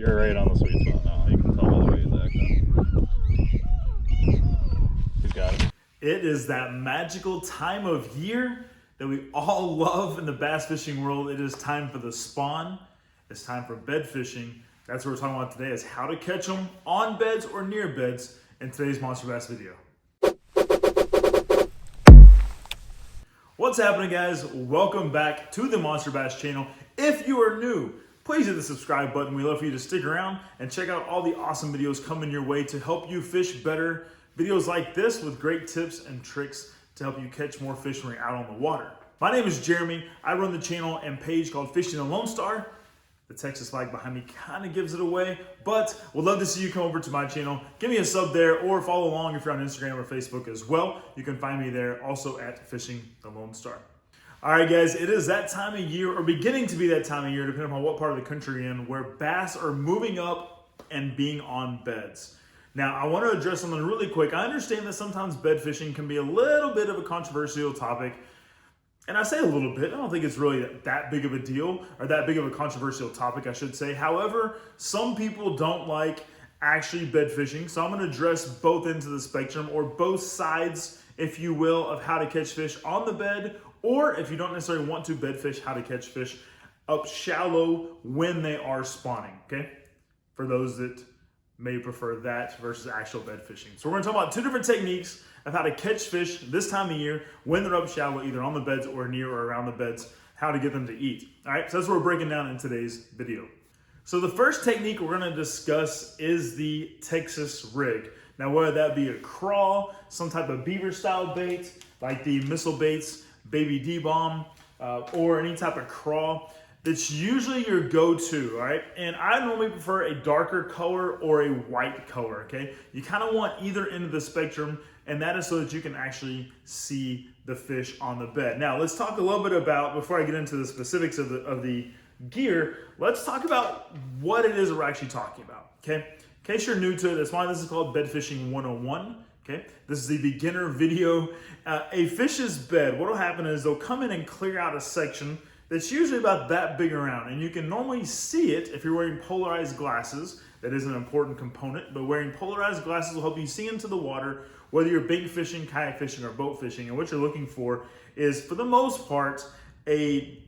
You're right on the sweet spot now. You can tell by the way he's acting. He's got it. It is that magical time of year that we all love in the bass fishing world. It is time for the spawn. It's time for bed fishing. That's what we're talking about today, is how to catch them on beds or near beds in today's Monster Bass video. What's happening, guys? Welcome back to the Monster Bass channel. If you are new, please hit the subscribe button. We love for you to stick around and check out all the awesome videos coming your way to help you fish better. Videos like this with great tips and tricks to help you catch more fish when you're out on the water. My name is Jeremy. I run the channel and page called Fishing the Lonestar. The Texas flag behind me kind of gives it away, but we'd love to see you come over to my channel. Give me a sub there or follow along if you're on Instagram or Facebook as well. You can find me there also at Fishing the Lonestar. All right, guys, it is that time of year, or beginning to be that time of year, depending on what part of the country you're in, where bass are moving up and being on beds. Now, I want to address something really quick. I understand that sometimes bed fishing can be a little bit of a controversial topic. And I say a little bit, I don't think it's really that big of a deal, or that big of a controversial topic, I should say. However, some people don't like actually bed fishing. So I'm going to address both ends of the spectrum, or both sides, if you will, of how to catch fish on the bed, or if you don't necessarily want to bed fish, how to catch fish up shallow when they are spawning, okay? For those that may prefer that versus actual bed fishing. So we're going to talk about two different techniques of how to catch fish this time of year when they're up shallow, either on the beds or near or around the beds, how to get them to eat. All right, so that's what we're breaking down in today's video. So the first technique we're going to discuss is the Texas rig. Now, whether that be a crawl, some type of beaver style bait, like the missile baits, Baby D-Bomb, or any type of crawl, that's usually your go-to, all right? And I normally prefer a darker color or a white color, okay? You kind of want either end of the spectrum, and that is so that you can actually see the fish on the bed. Now, let's talk a little bit about, before I get into the specifics of the gear, let's talk about what it is that we're actually talking about, okay? In case you're new to it, that's why this is called Bed Fishing 101. Okay, this is the beginner video. A fish's bed, what will happen is they'll come in and clear out a section that's usually about that big around, and you can normally see it if you're wearing polarized glasses. That is an important component, but wearing polarized glasses will help you see into the water, whether you're bait fishing, kayak fishing, or boat fishing. And what you're looking for is, for the most part, a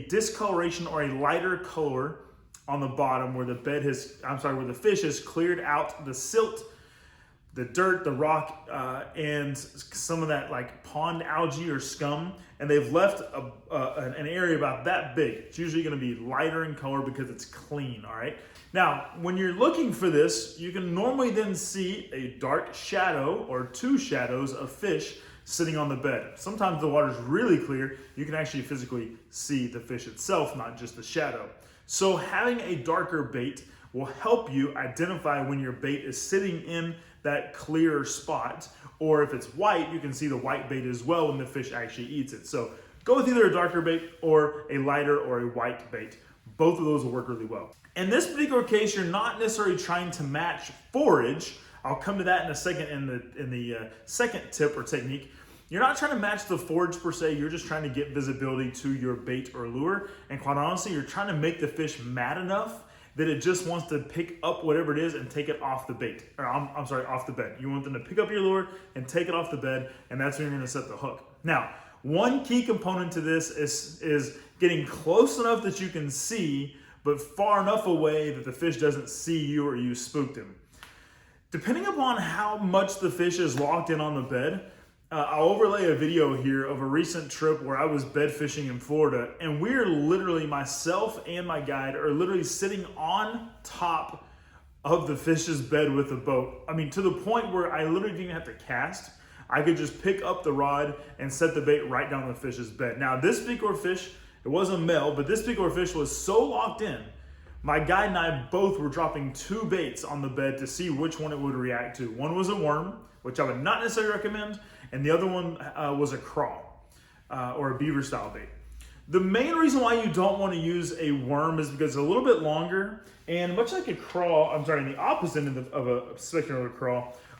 discoloration or a lighter color on the bottom where the where the fish has cleared out the silt, the dirt, the rock, and some of that like pond algae or scum, and they've left an area about that big. It's usually going to be lighter in color because it's clean, all right? Now, when you're looking for this, you can normally then see a dark shadow or two shadows of fish sitting on the bed. Sometimes the water's really clear. You can actually physically see the fish itself, not just the shadow. So having a darker bait will help you identify when your bait is sitting in that clear spot, or if it's white, you can see the white bait as well when the fish actually eats it. So go with either a darker bait or a lighter or a white bait. Both of those will work really well. In this particular case, you're not necessarily trying to match forage. I'll come to that in a second in the second tip or technique. You're not trying to match the forage per se, you're just trying to get visibility to your bait or lure. And quite honestly, you're trying to make the fish mad enough that it just wants to pick up whatever it is and take it off the bait, or off the bed. You want them to pick up your lure and take it off the bed, and that's when you're gonna set the hook. Now, one key component to this is getting close enough that you can see, but far enough away that the fish doesn't see you or you spooked him. Depending upon how much the fish is locked in on the bed, I'll overlay a video here of a recent trip where I was bed fishing in Florida, and we're literally, myself and my guide are literally sitting on top of the fish's bed with the boat. I mean, to the point where I literally didn't even have to cast. I could just pick up the rod and set the bait right down the fish's bed. Now, this particular fish, it wasn't a male, but this particular fish was so locked in, my guide and I both were dropping two baits on the bed to see which one it would react to. One was a worm, which I would not necessarily recommend, and the other one was a crawl or a beaver style bait. The main reason why you don't want to use a worm is because it's a little bit longer, and much like a crawl, the opposite end of a spectrum of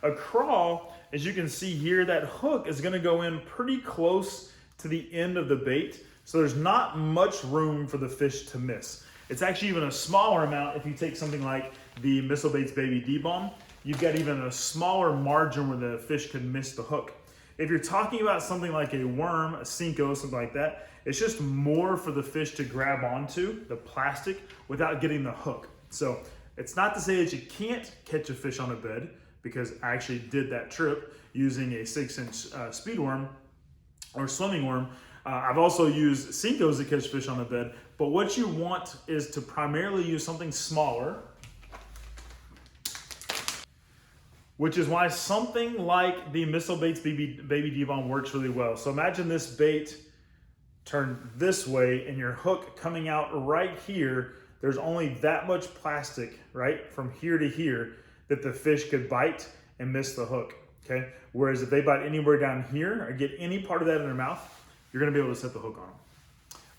a crawl, as you can see here, that hook is going to go in pretty close to the end of the bait, so there's not much room for the fish to miss. It's actually even a smaller amount if you take something like the Missile Baits Baby D-Bomb. You've got even a smaller margin where the fish could miss the hook. If you're talking about something like a worm, a Cinco, something like that, it's just more for the fish to grab onto, the plastic, without getting the hook. So it's not to say that you can't catch a fish on a bed, because I actually did that trip using a 6-inch speed worm or swimming worm. I've also used Cincos to catch fish on a bed, but what you want is to primarily use something smaller, which is why something like the Missile Baits Baby D-Bomb works really well. So imagine this bait turned this way and your hook coming out right here. There's only that much plastic, right, from here to here that the fish could bite and miss the hook, okay? Whereas if they bite anywhere down here or get any part of that in their mouth, you're gonna be able to set the hook on them.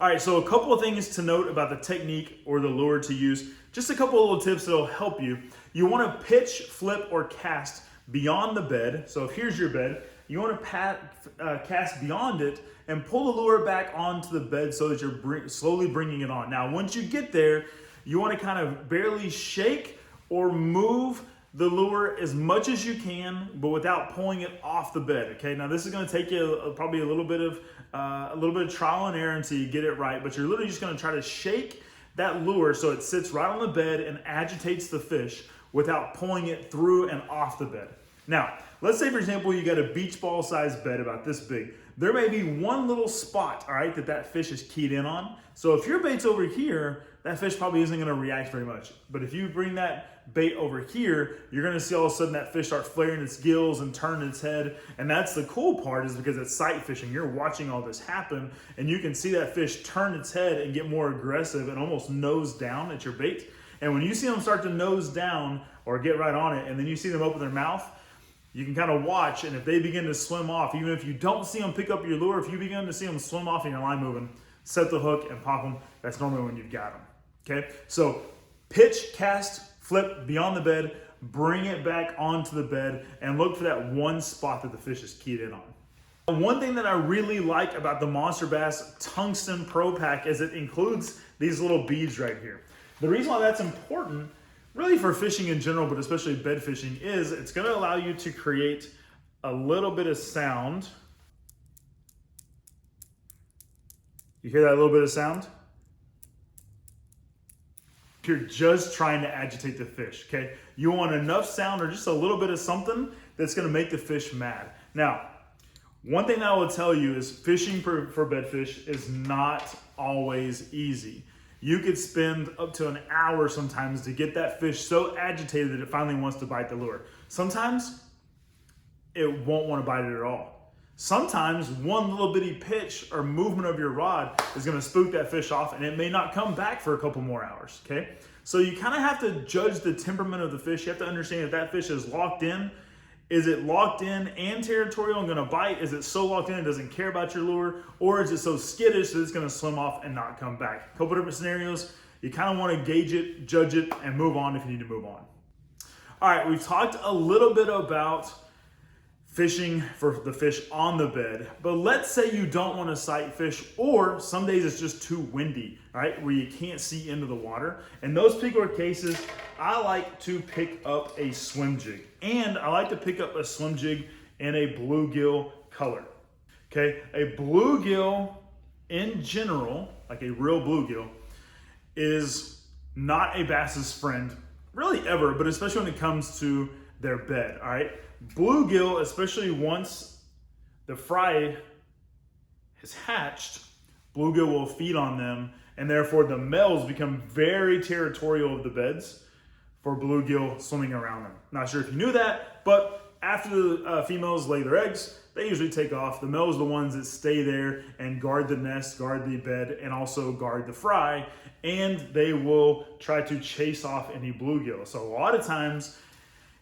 All right, so a couple of things to note about the technique or the lure to use. Just a couple of little tips that'll help you. You wanna pitch, flip, or cast beyond the bed. So if here's your bed, you wanna cast beyond it and pull the lure back onto the bed so that you're slowly bringing it on. Now, once you get there, you wanna kind of barely shake or move the lure as much as you can, but without pulling it off the bed, okay? Now this is gonna take you probably a little bit of trial and error until you get it right, but you're literally just gonna try to shake that lure so it sits right on the bed and agitates the fish without pulling it through and off the bed. Now, let's say for example, you got a beach ball sized bed about this big. There may be one little spot, all right, that fish is keyed in on. So if your bait's over here, that fish probably isn't gonna react very much. But if you bring that bait over here, you're gonna see all of a sudden that fish start flaring its gills and turning its head. And that's the cool part, is because it's sight fishing. You're watching all this happen and you can see that fish turn its head and get more aggressive and almost nose down at your bait. And when you see them start to nose down or get right on it, and then you see them open their mouth, you can kind of watch, and if they begin to swim off, even if you don't see them pick up your lure, if you begin to see them swim off and your line moving, set the hook and pop them. That's normally when you've got them, okay? So pitch, cast, flip beyond the bed, bring it back onto the bed, and look for that one spot that the fish is keyed in on. One thing that I really like about the Monster Bass Tungsten Pro Pack is it includes these little beads right here. The reason why that's important, really for fishing in general, but especially bed fishing, is it's gonna allow you to create a little bit of sound. You hear that little bit of sound? You're just trying to agitate the fish, okay? You want enough sound or just a little bit of something that's gonna make the fish mad. Now, one thing that I will tell you is fishing for bedfish is not always easy. You could spend up to an hour sometimes to get that fish so agitated that it finally wants to bite the lure. Sometimes it won't want to bite it at all. Sometimes one little bitty pitch or movement of your rod is going to spook that fish off and it may not come back for a couple more hours, okay? So you kind of have to judge the temperament of the fish. You have to understand if that fish is locked in. Is it locked in and territorial and gonna bite? Is it so locked in it doesn't care about your lure? Or is it so skittish that it's gonna swim off and not come back? A couple different scenarios. You kind of wanna gauge it, judge it, and move on if you need to move on. All right, we've talked a little bit about fishing for the fish on the bed, but let's say you don't want to sight fish, or some days it's just too windy, right, where you can't see into the water. In those particular cases, I like to pick up a swim jig, and I like to pick up a swim jig in a bluegill color. Okay, a bluegill in general, like a real bluegill, is not a bass's friend, really ever, but especially when it comes to their bed, all right? Bluegill, especially once the fry has hatched, bluegill will feed on them, and therefore the males become very territorial of the beds for bluegill swimming around them. Not sure if you knew that, but after the females lay their eggs, they usually take off. The males are the ones that stay there and guard the nest, guard the bed, and also guard the fry, and they will try to chase off any bluegill. So a lot of times,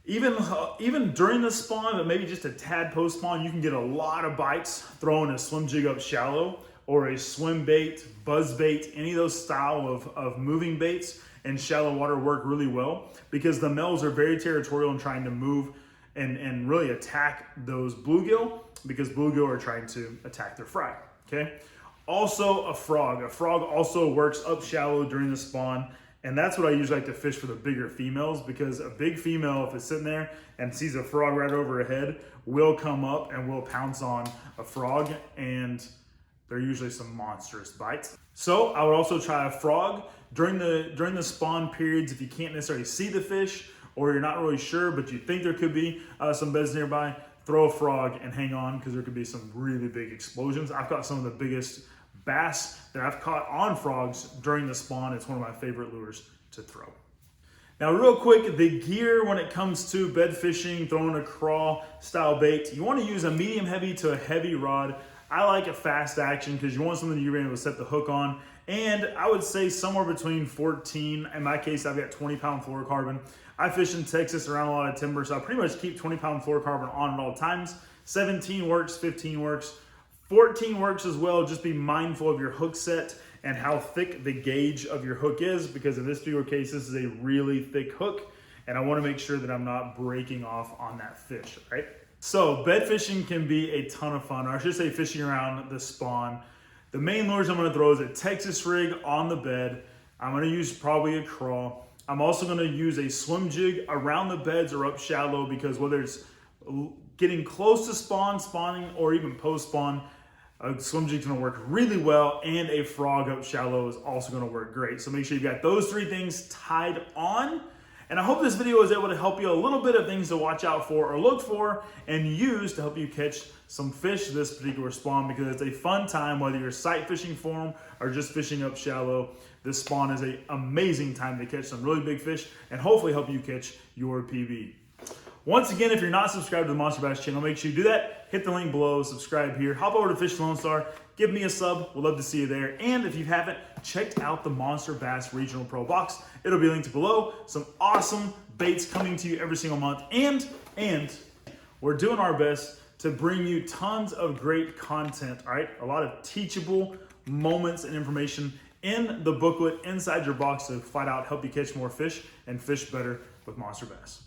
even during the spawn, but maybe just a tad post spawn, you can get a lot of bites throwing a swim jig up shallow or a swim bait, buzz bait. Any of those style of moving baits in shallow water work really well because the males are very territorial and trying to move and really attack those bluegill because bluegill are trying to attack their fry, okay? Also a frog. A frog also works up shallow during the spawn. And that's what I usually like to fish for the bigger females, because a big female, if it's sitting there and sees a frog right over her head, will come up and will pounce on a frog, and they're usually some monstrous bites. So I would also try a frog during the spawn periods. If you can't necessarily see the fish, or you're not really sure but you think there could be some beds nearby, throw a frog and hang on, because there could be some really big explosions. I've caught some of the biggest bass that I've caught on frogs during the spawn. It's one of my favorite lures to throw. Now real quick, the gear when it comes to bed fishing, throwing a crawl style bait, you want to use a medium heavy to a heavy rod. I like a fast action because you want something that you're able to set the hook on. And I would say somewhere between 14, in my case I've got 20-pound fluorocarbon. I fish in Texas around a lot of timber, so I pretty much keep 20-pound fluorocarbon on at all times. 17 works, 15 works. 14 works as well. Just be mindful of your hook set and how thick the gauge of your hook is, because in this particular case, this is a really thick hook, and I want to make sure that I'm not breaking off on that fish, right? So bed fishing can be a ton of fun, or I should say fishing around the spawn. The main lures I'm going to throw is a Texas rig on the bed. I'm going to use probably a crawl. I'm also going to use a swim jig around the beds or up shallow, because whether it's getting close to spawning, or even post-spawn, a swim jig's gonna work really well, and a frog up shallow is also gonna work great. So make sure you've got those three things tied on. And I hope this video was able to help you a little bit of things to watch out for or look for and use to help you catch some fish this particular spawn, because it's a fun time whether you're sight fishing for them or just fishing up shallow. This spawn is an amazing time to catch some really big fish and hopefully help you catch your PB. Once again, if you're not subscribed to the Monster Bass channel, make sure you do that. Hit the link below, subscribe here, hop over to Fish Lonestar, give me a sub. We'd love to see you there. And if you haven't checked out the Monster Bass Regional Pro box, it'll be linked below. Some awesome baits coming to you every single month. And we're doing our best to bring you tons of great content, all right? A lot of teachable moments and information in the booklet inside your box to flat out help you catch more fish and fish better with Monster Bass.